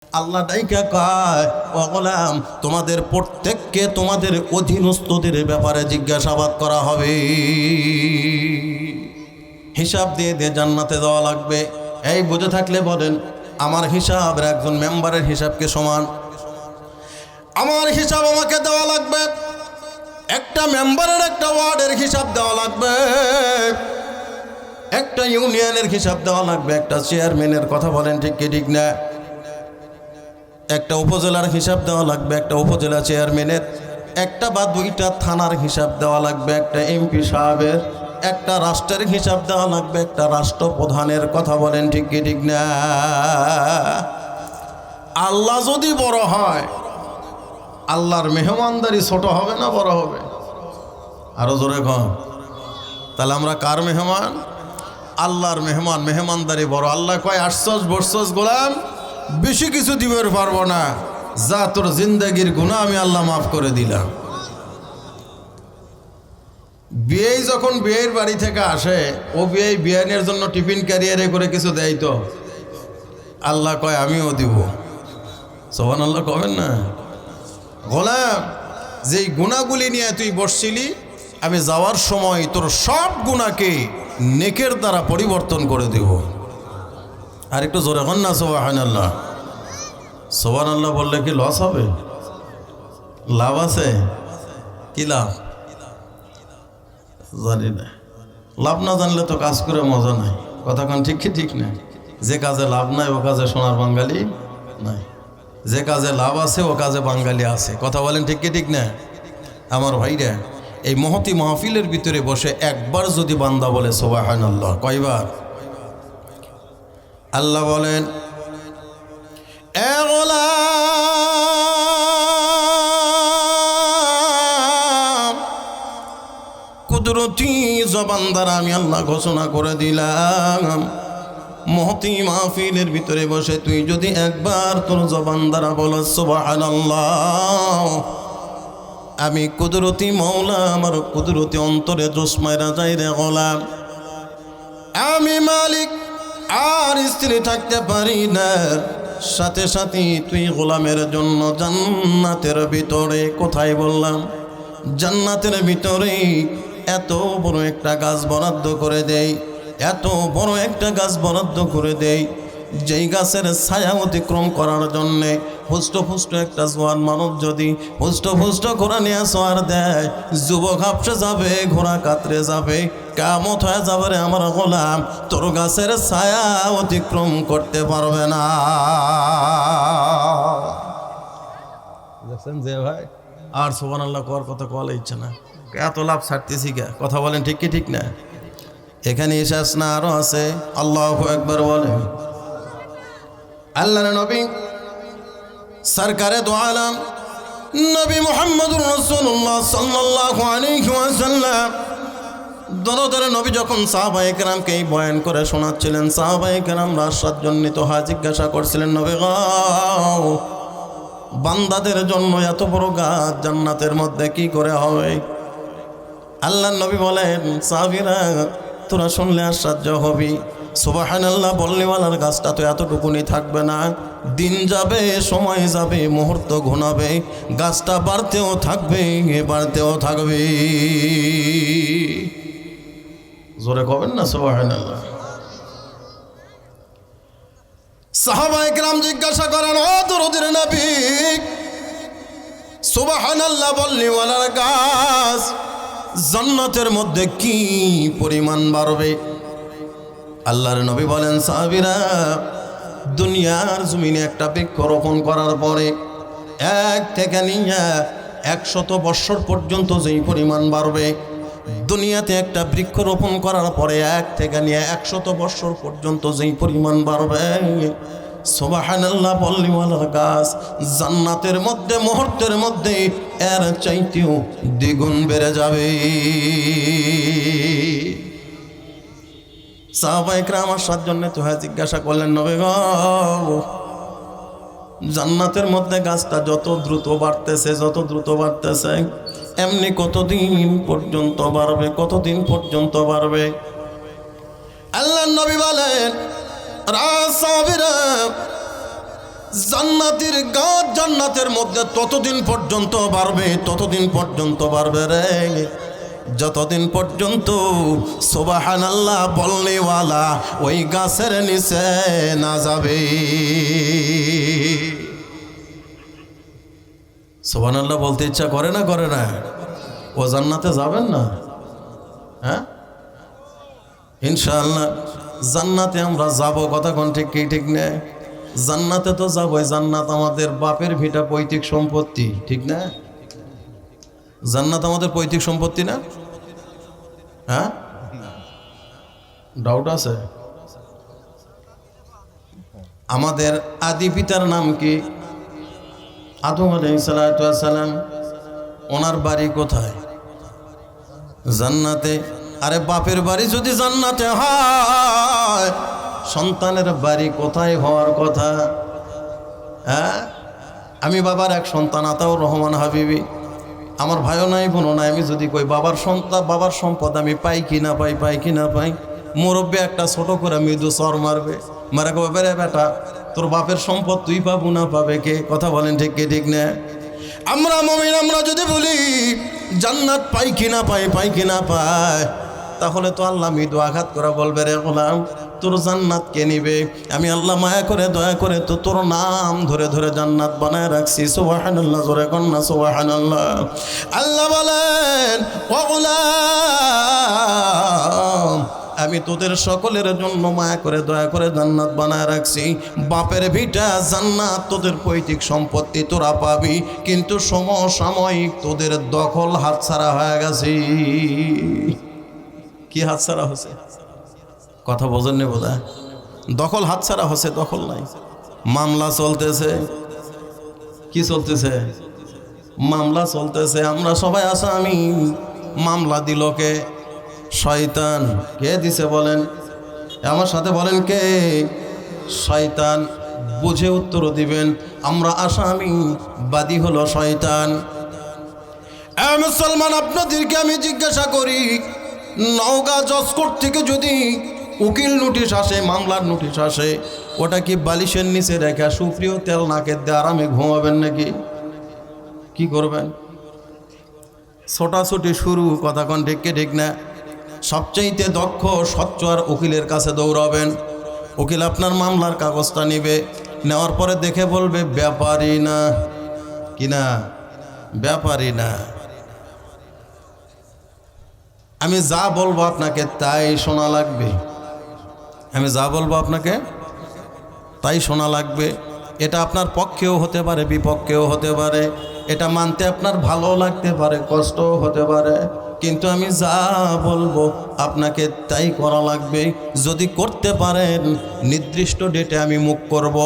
আল্লাহ ডাইকা কয়, ও গোলাম, তোমাদের প্রত্যেককে তোমাদের অধীনস্থদের ব্যাপারে জিজ্ঞাসাবাদ করা হবে, হিসাব দিয়ে দিয়ে জান্নাতে যাওয়া লাগবে। এই বুঝে থাকলে বলেন, আমার হিসাব একজন মেম্বারের হিসাবকে সমান? আমার হিসাব আমাকে দেওয়া লাগবে, একটা মেম্বারের একটা ওয়ার্ডের হিসাব দেওয়া লাগবে, একটা ইউনিয়নের হিসাব দেওয়া লাগবে, একটা চেয়ারম্যানের, কথা বলেন ঠিক কি ঠিক না? একটা উপজেলার হিসাব দেওয়া লাগবে, একটা উপজেলা চেয়ারম্যানের, একটা বা দুইটা থানার হিসাব দেওয়া লাগবে, একটা এমপি সাহেবের, একটা রাষ্ট্রের হিসাব দেওয়া লাগবে, একটা রাষ্ট্রপ্রধানের, কথা বলেন ঠিক কি ঠিক না? আল্লাহ যদি বড় হয়, আল্লাহর মেহমানদারি ছোট হবে না বড় হবে? আরো জোরে কন। তাহলে আমরা কার মেহমান? আল্লাহর মেহমান, মেহমানদারি বড়। আল্লাহ কয়, আসছস বসছস গোলাম, বেশি কিছু দিবের পারবো না, যা তোর জিন্দেগির গুনাহ আমি আল্লাহ মাফ করে দিলাম। বিয়ে যখন বিয়ের বাড়ি থেকে আসে, ও বিয়ে বিয়ানের জন্য টিফিন ক্যারিয়ারে করে কিছু দেয় তো, আল্লাহ কয় আমিও দিব। সুবহানাল্লাহ কবেন না? গোলাম, যেই গুনাহগুলি নিয়ে তুই বসছিলি, আমি যাওয়ার সময় তোর সব গুনাহকে নেকের দ্বারা পরিবর্তন করে দেব। আর একটু জোরে হন না সুবহানাল্লাহ। সুবহানাল্লাহ বললে কি লস হবে? লাভ আছে? কি লাভ? জানি না। লাভ না জানলে তো কাজ করে মজা নাই, কথা কোন ঠিক কি ঠিক না? যে কাজে লাভ নাই ও কাজে সোনার বাঙালি নাই, যে কাজে লাভ আছে ও কাজে বাঙালি আছে, কথা বলেন ঠিক কি ঠিক না? আমার ভাইরা, এই মহতি মাহফিলের ভিতরে বসে একবার যদি বান্দা বলে সুবহানাল্লাহ, কয়বার? আল্লাহ বলেন, এ গোলাম, কুদরতি জবান দ্বারা আমি আল্লাহ ঘোষণা করে দিলাম, মহতি মাহফিলের ভিতরে বসে তুই যদি একবার তোর জবান দ্বারা বলো সুবহানাল্লাহ, আমি কুদরতি মওলা, আমার কুদরতি অন্তরে জোশ মাইরা যাই রে গোলাম, আমি মালিক, আর স্থির থাকতে পারি না। সাথে সাথে তুই গোলামের জন্য জান্নাতের ভিতরে, কোথায় বললাম? জান্নাতের ভিতরে এত বড় একটা গাছ বরাদ্দ করে দেই, এত বড় একটা গাছ বরাদ্দ করে দেই, যেই গাছের ছায়া অতিক্রম করার জন্যে হুষ্ট একটা জোয়ান মানুষ যদি হুষ্ট ঘোড়া নিয়ে সোয়ার দেয়, যুবক হাঁপসে যাবে, ঘোড়া কাতরে যাবে, কিয়ামত হয়ে যাবে রে আমার গোলাম, তোর গাছের ছায়া অতিক্রম করতে পারবে না। দেখছেন যে ভাই, আর সুবহানাল্লাহ করার কথা কওয়ালে ইচ্ছা না, এত লাভ ছাড়তেছি কে, কথা বলেন ঠিক কি ঠিক না? এখানে শেষ না, আরো আছে। আল্লাহু আকবার বলেন। আল্লাহর নবী সরকারে দো আলম নবী মুহাম্মদুর রাসূলুল্লাহ সাল্লাল্লাহু আলাইহি ওয়াসাল্লাম দরদের নবী যখন সাহাবায়ে কেরামকে এই বয়ান করে শোনাচ্ছিলেন, সাহাবায়ে কেরামরা আশ্চর্যান্বিত হয়ে জিজ্ঞাসা করছিলেন, নবী গো, বান্দাদের জন্য এত বড় গাছ জান্নাতের মধ্যে কি করে হবে? আল্লাহর নবী বলেন, সাহাবীরা তোরা শুনলে আশ্চর্য হবি, সুবহানাল্লাহ বললেওয়ালার গাছটা তো এতটুকুনি থাকবে না, দিন যাবে, সময় যাবে, মুহূর্ত ঘনাবে, গাছটা বাড়তেও থাকবে, বাড়তেও থাকবে। জোরে কবেন না সুবহানাল্লাহ। সাহাবায়ে কেরাম জিজ্ঞাসা করেন, ও দরুদের নবী, সুবহানাল্লাহ বললেওয়ালার গাছ জান্নাতের মধ্যে কি পরিমাণ বাড়বে? আল্লাহর নবী বলেন, সাহাবীরা, দুনিয়ার জমিনে একটা বৃক্ষ রোপণ করার পরে 1 থেকে নিয়ে 100 বৎসর পর্যন্ত যেই পরিমাণ বাড়বে, দুনিয়াতে একটা বৃক্ষ রোপণ করার পরে 1 থেকে নিয়ে 100 বৎসর পর্যন্ত যেই পরিমাণ বাড়বে, সুবহানাল্লাহ বললিওয়ালার গাছ জান্নাতের মধ্যে মুহূর্তের মধ্যে এর চাইতেও দ্বিগুণ বেড়ে যাবে। সাহাবায়ে কেরাম আশ্চর্যান্বিত হয়ে জিজ্ঞাসা করলেন, নবী গো, জান্নাতের মধ্যে গাছটা যত দ্রুত বাড়তেছে এমনি কতদিন পর্যন্ত বাড়বে, কতদিন পর্যন্ত বাড়বে? আল্লাহর নবী বলেন, সাহাবীরা জান্নাতের গাছ জান্নাতের মধ্যে ততদিন পর্যন্ত বাড়বে রে, যতদিন পর্যন্ত সুবহানাল্লাহ বলনেওয়ালা ওই গাছের নিচে না যাবে। সুবহানাল্লাহ বলতে ইচ্ছা করে না? ও জান্নাতে যাবেন না? হ্যাঁ, ইনশাআল্লাহ জান্নাতে আমরা যাব। কথা কোন ঠিক কি ঠিক না? জান্নাতে তো যাবই। জান্নাত আমাদের বাপের ভিটা পৈতৃক সম্পত্তি, ঠিক না? জান্নাত আমাদের পৈতৃক সম্পত্তি না? হ্যাঁ, ডাউট আছে? আমাদের আদি পিতার নাম কি? আদম আলাইহিস সালাম। ওনার বাড়ি কোথায়? জান্নাতে। আরে বাপের বাড়ি যদি জান্নাতে হয়, সন্তানের বাড়ি কোথায় হওয়ার কথা? হ্যাঁ, আমি বাবার এক সন্তান, আতাউর রহমান হাবিবি। আমার ভাইও নাই, বোনও নাই। আমি যদি কই বাবার সম্পদ আমি পাই কি না পাই, মুরব্বী একটা ছোট করে মৃদু চর মারবে, মারা কবে বেড়ে বেটা তোর বাপের সম্পদ তুই পাবো না পাবে কে? কথা বলেন ঠিক কি ঠিক না? আমরা মুমিন, আমরা যদি বলি জান্নাত পাই কি না পাই, তাহলে তো আল্লাহ মৃদু আঘাত করে বলবে, রে গোলাম তোর জান্নাত কে নিবে? আমি আল্লাহ মায়া করে দয়া করে তো তোর নাম ধরে ধরে জান্নাত বানায় রাখছি। সুবহানাল্লাহ, জোরে কন্যা সুবহানাল্লাহ। আল্লাহ বলেন, ও গোলাম আমি তোদের সকলের জন্য মায়া করে দয়া করে জান্নাত বানায় রাখছি। বাপের ভিটা জান্নাত তোদের পৈতৃক সম্পত্তি তোরা পাবি, কিন্তু সমসাময়িক তোদের দখল হাতছাড়া হয়ে গেছে। কি হাতছাড়া হচ্ছে? কথা বোঝেননি বোধা? দখল হাতছাড়া হচ্ছে, দখল নাই। মামলা চলতেছে। কি চলতেছে? মামলা চলতেছে। আমরা সবাই আসামি। মামলা দিল কে? শয়তান। কে দিছে বলেন? আমার সাথে বলেন কে? শয়তান। বুঝে উত্তর দিবেন। আমরা আসামি, বাদী হলো শয়তান। মুসলমান, আপনাদেরকে আমি জিজ্ঞাসা করি, নওগাঁ জজকোর্ট থেকে যদি উকিল নোটিশ আসে, মামলার নোটিশ আসে, ওটা কি বালিশের নিচে রেখে সুপ্রিয় তেল নাকে দিয়ে আরামে ঘুমাবেন নাকি? কি করবেন? ছোটাছুটি শুরু। কথা কোন ঠিক কি ঠিক না? সবচাইতে দক্ষ সচ্চর উকিলের কাছে দৌড়াবেন। উকিল আপনার মামলার কাগজটা নেবে, নেওয়ার পরে দেখে বলবে ব্যাপারী না। কি না? ব্যাপারী না। আমি যা বলবো আপনাকে তাই শোনা লাগবে। আমি যা বলবো আপনাকে তাই শোনা লাগবে। এটা আপনার পক্ষেও হতে পারে, বিপক্ষেও হতে পারে। এটা মানতে আপনার ভালো লাগতে পারে, কষ্টও হতে পারে, কিন্তু আমি যা বলবো আপনাকে তাই করা লাগবে। যদি করতে পারেন নির্দিষ্ট ডেটে আমি মুখ করব।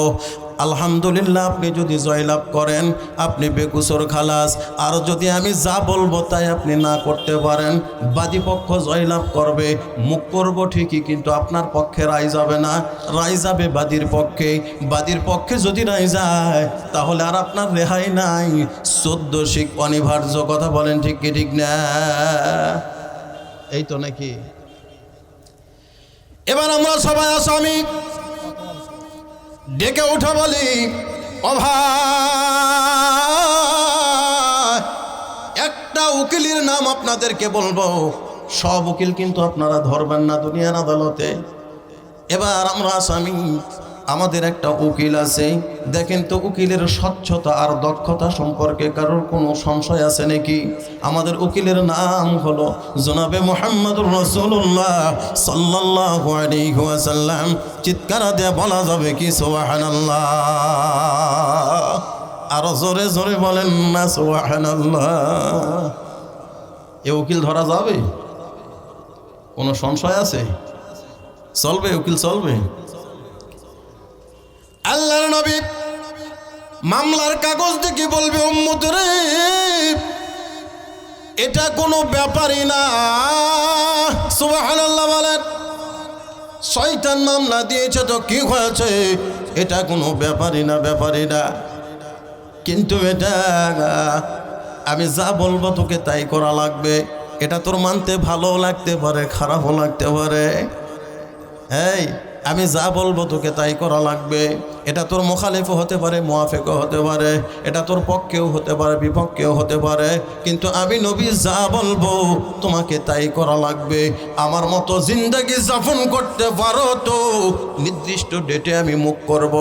আলহামদুলিল্লাহ, আপনি যদি জয়লাভ করেন আপনি বেকুসর খালাস। আর যদি আমি যা বলবো তাই আপনি না করতে পারেন, বাদী পক্ষ জয়লাভ করবে। মুখ করব ঠিকই, কিন্তু আপনার পক্ষে রায় যাবে না, রায় যাবে বাদীর পক্ষে। বাদীর পক্ষে যদি রায় যায় তাহলে আর আপনার রেহাই নাই। 14 শিক অনিবার্য। কথা বলেন ঠিক কি ঠিক না? এই তো নাকি? এবার আমরা সবাই আসামি। ডেকে উঠা বলি, ও ভাই, একটা উকিলের নাম আপনাদেরকে বলবো। সব উকিল কিন্তু আপনারা ধরবেন না দুনিয়ার আদালতে। এবার আমরা আসামি। আমাদের একটা উকিল আছে। দেখেন তো উকিলের স্বচ্ছতা আর দক্ষতা সম্পর্কে কারোর কোনো সংশয় আছে নাকি? আমাদের উকিলের নাম হলো জনাবে মুহাম্মদুর রাসূলুল্লাহ সাল্লাল্লাহু আলাইহি ওয়াসাল্লাম। চিৎকার দিয়ে বলা যাবে কি সুবহানাল্লাহ? আর জোরে জোরে বলেন না সুবহানাল্লাহ। এ উকিল ধরা যাবে? কোনো সংশয় আছে? চলবে? উকিল চলবে? আল্লাহর নবী মামলার কাগজ দেখে বলবে, উম্মত রে, এটা কোনো ব্যাপারই না। সুবহানাল্লাহ বলেন। শয়তান মামলা দিয়েছে তো কি হয়েছে? এটা কোনো ব্যাপারই না। কিন্তু এটা আমি যা বলবো তোকে তাই করা লাগবে। এটা তোর মানতে ভালো লাগতে পারে, খারাপও লাগতে পারে। এই আমি যা বলবো তোকে তাই করা লাগবে। এটা তোর মুখালিফও হতে পারে, মুয়াফিকও হতে পারে, এটা তোর পক্ষেও হতে পারে, বিপক্ষেও হতে পারে, কিন্তু আমি নবী যা বলবো তোমাকে তাই করা লাগবে। আমার মতো জিন্দেগি যাপন করতে পারো তো নির্দিষ্ট ডেটে আমি মুখ করব।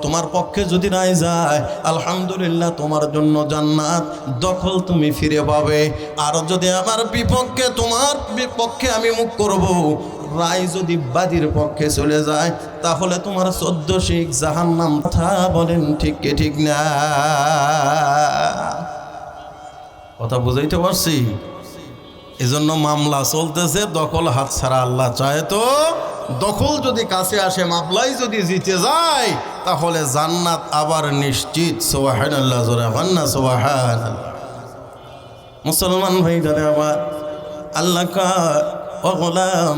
তোমার পক্ষে যদি নাই যায়, আলহামদুলিল্লাহ, তোমার জন্য জান্নাত দখল তুমি ফিরে পাবে। আর যদি আমার বিপক্ষে, তোমার বিপক্ষে আমি মুখ করব, রায় যদি বাদীর পক্ষে চলে যায়, তাহলে তোমার 14 শিখ জাহান্নাম। কথা বলেন ঠিক কি ঠিক না? কথা বুঝাইতে পারছি? এজন্য মামলা চলতেছে, দখল হাত ছাড়া আল্লাহ চায় তো। দখল যদি কাছে আসে, মামলাই যদি জিতে যায়, তাহলে জান্নাত আবার নিশ্চিত। সুবহানাল্লাহ, জোরে বান্না সুবহানাল্লাহ। মুসলমান ভাইরা আমার, আল্লাহ কা ও গোলাম,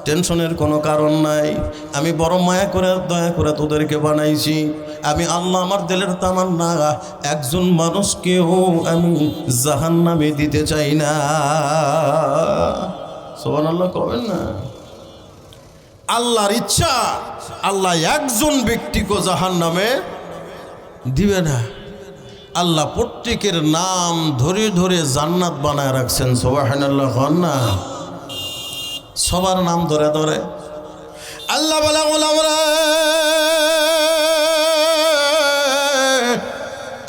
টেনশনের কোনো কারণ নাই। আমি বড় মায়া করে, দয়া করে তোদেরকে বানাইছি। আমি আল্লাহ, আমার দিলের তামান্না, একজন মানুষকেও আমি জাহান্নামে দিতে চাই না। সুবহানাল্লাহ কবেন না? আল্লাহর ইচ্ছা, আল্লাহ একজন ব্যক্তিকে জাহান্নামে দিবে না। আল্লাহ প্রত্যেকের নাম ধরে ধরে জান্নাত বানায় রাখছেন। সুবহানাল্লাহ কন না? সবার নাম ধরে ধরে আল্লাহ বলে,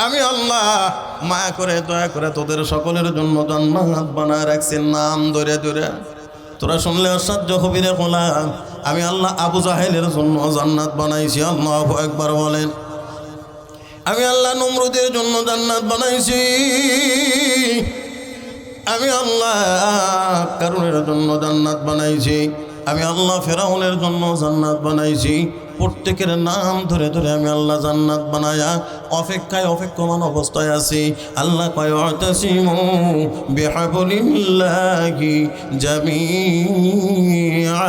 আমি আল্লাহ মায়া করে, দয়া করে তোদের সকলের জন্য জান্নাত বানায় রাখছি নাম ধরে ধরে। তোরা শুনলে আশ্চর্য হবি রে গোলাম, আমি আল্লাহ আবু জাহেলের জন্য জান্নাত বানাইছি। আল্লাহু আকবার বলেন। আমি আল্লাহ নমরুদের জন্য জান্নাত বানাইছি। আমি আল্লাহ কারুনের জন্য জান্নাত বানাইছি। আমি আল্লাহ ফেরাউনের জন্য জান্নাত বানাইছি। প্রত্যেকের নাম ধরে ধরে আমি আল্লাহ জান্নাত বানায়া অপেক্ষায়, অপেক্ষমান অবস্থায় আছি। আল্লাহ কয়, ওয়াতাসিমু বিহাবলিল্লাহি জামিআ।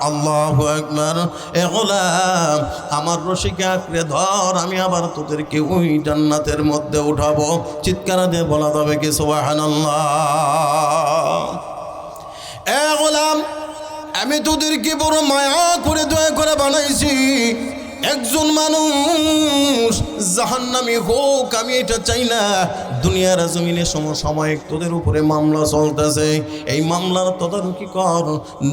আল্লাহু আকবার। এ গোলাম, আমার রশিকে আঁকড়ে ধর, আমি আবার তোদেরকে ওই জান্নাতের মধ্যে উঠাবো। চিৎকার দিয়ে বলা যাবে কি সুবহানাল্লাহ? এ গোলাম, আমি তোদেরকে বড় মায়া করে, দয়া করে বানাইছি। একজন মানুষ জাহান্নামী হোক আমি এটা চাই না। দুনিয়ার জমিনে সমসাময়িক তোদের উপরে মামলা চলতেছে, এই মামলার তদারকি কর,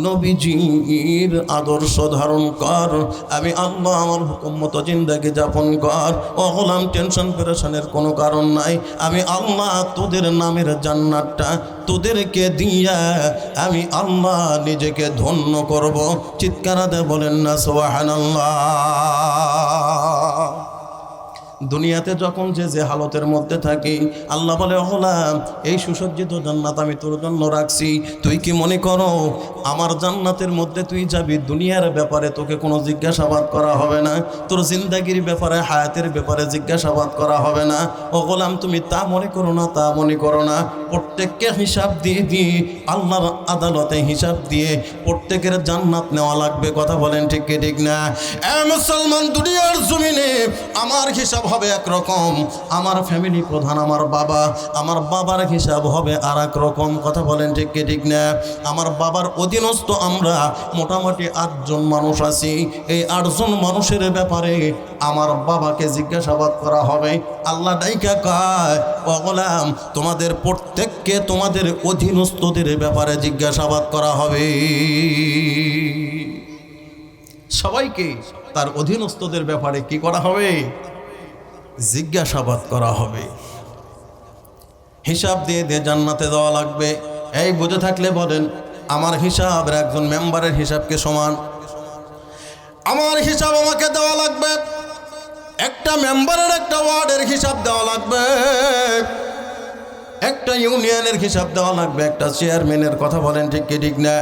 নবীজির আদর্শ ধারণ কর। আমি আল্লাহ আমার হুকুম মতো জিন্দেগি যাপন কর। ও গোলাম, টেনশন পেরেশানের কোনো কারণ নাই। আমি আল্লাহ তোদের নামের জান্নাতটা তোদেরকে দিয়া আমি আল্লাহ নিজেকে ধন্য করব। চিৎকার দিয়ে বলেন না সুবহানাল্লাহ? দুনিয়াতে যখন যে হালতের মধ্যে থাকি, আল্লাহ বলে, গোলাম, এই সুসজ্জিত জান্নাত আমি তোর জন্য রাখছি। তুই কি মনে করো আমার জান্নাতের মধ্যে তুই যাবি, দুনিয়ার ব্যাপারে তোকে কোনো জিজ্ঞাসাবাদ করা হবে না, তোর জিন্দাগির ব্যাপারে, হায়াতের ব্যাপারে জিজ্ঞাসাবাদ করা হবে না? ও গোলাম, তুমি তা মনে করো না, তা মনে করো না। প্রত্যেককে হিসাব দিয়ে দিয়ে আল্লাহর আদালতে হিসাব দিয়ে প্রত্যেকের জান্নাত নেওয়া লাগবে। কথা বলেন ঠিক কি ঠিক না? এ মুসলমান, দুনিয়ার জমিনে আমার হিসাব হবে একরকম, আমার ফ্যামিলি প্রধান আমার বাবা, আমার বাবার হিসাব হবে আর এক রকম। কথা বলেন ঠিক কি ঠিক না? আমার বাবার অধীনস্থ আমরা মোটামুটি 8 জন মানুষ আছি। এই 8 জন মানুষের ব্যাপারে আমার বাবাকে জিজ্ঞাসাবাদ করা হবে। আল্লাহ ডাইকা কয়, ও গোলাম, তোমাদের প্রত্যেককে তোমাদের অধীনস্থদের ব্যাপারে জিজ্ঞাসাবাদ করা হবে। সবাইকে তার অধীনস্থদের ব্যাপারে কি করা হবে? জিজ্ঞাসাবাদ করা হবে। হিসাব দিয়ে দিয়ে জান্নাতে দেওয়া লাগবে। এই বুঝে থাকলে বলেন, আমার হিসাব একজন মেম্বারের হিসাবকে সমান। আমার হিসাব আমাকে দেওয়া লাগবে। একটা মেম্বারের, একটা ওয়ার্ডের হিসাব দেওয়া লাগবে, একটা ইউনিয়নের হিসাব দেওয়া লাগবে, একটা চেয়ারম্যানের। কথা বলেন ঠিক কি ঠিক না?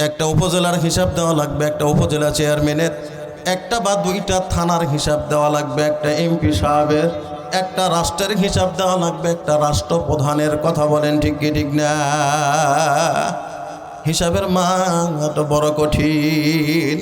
একটা উপজেলার হিসাব দেওয়া লাগবে, একটা উপজেলা চেয়ারম্যানের। একটা বা দুইটা থানার হিসাব দেওয়া লাগবে, একটা এমপি সাহেবের। একটা রাষ্ট্রের হিসাব দেওয়া লাগবে, একটা রাষ্ট্রপ্রধানের। কথা বলেন ঠিক কি ঠিক না? হিসাবের মান এত বড় কঠিন।